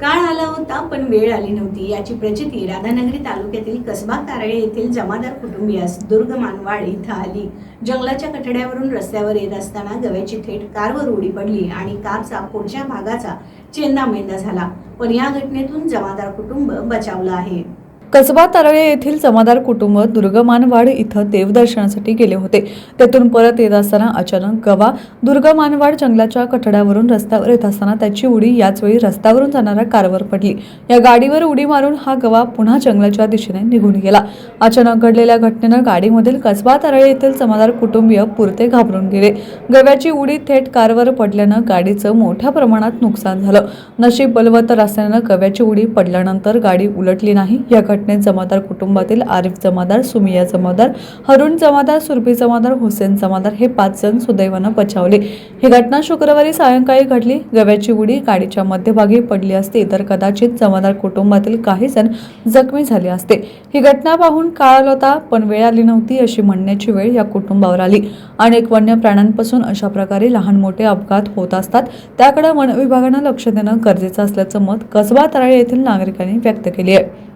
काळ आला होता पण वेळ आली नव्हती याची प्रचिती राधानगरी तालुक्यातील कसबा तारळे येथील जमादार कुटुंबियास दुर्ग मानवाड इथं आली। जंगलाच्या कठड्यावरून रस्त्यावर येत असताना गव्याची थेट कारवर उडी पडली आणि कारचा पुढच्या भागाचा चेंदामेंदा झाला, पण या घटनेतून जमादार कुटुंब बचावलं आहे। कसबा तारळे येथील जमादार कुटुंब दुर्गमानवाड इथं देवदर्शनासाठी गेले होते। तेथून परत येत असताना अचानक गवा दुर्गमानवाड जंगलाच्या कठड्यावरून रस्त्यावर येत असताना त्याची उडी याच वेळी रस्त्यावरून जाणाऱ्या कारवर पडली। या गाडीवर उडी मारून हा गवा पुन्हा जंगलाच्या दिशेने निघून गेला। अचानक घडलेल्या घटनेनं गाडीमधील कसबा तारळे येथील जमादार कुटुंबीय पुरते घाबरून गेले। गव्याची उडी थेट कारवर पडल्यानं गाडीचं मोठ्या प्रमाणात नुकसान झालं। नशीब बलवत्तर असल्यानं गव्याची उडी पडल्यानंतर गाडी उलटली नाही। या घटनेत जमादार कुटुंबातील आरिफ जमादार, सुमिया जमादार, हरुण जमादार, सुरभी जमादार, हुसेन जमादार हे 5 जण सुदैवानं बचावले। ही घटना शुक्रवारी सायंकाळी घडली। गव्याची उडी गाडीच्या मध्यभागी पडली असती तर कदाचित जमादार कुटुंबातील काही जण जखमी झाले असते। ही घटना पाहून काळ आला होता पण वेळ आली नव्हती अशी म्हणण्याची वेळ या कुटुंबावर आली। अनेक वन्य प्राण्यांपासून अशा प्रकारे लहान मोठे अपघात होत असतात, त्याकडे वन विभागानं लक्ष देणं गरजेचं असल्याचं मत कसबा तारळे येथील नागरिकांनी व्यक्त केले आहे।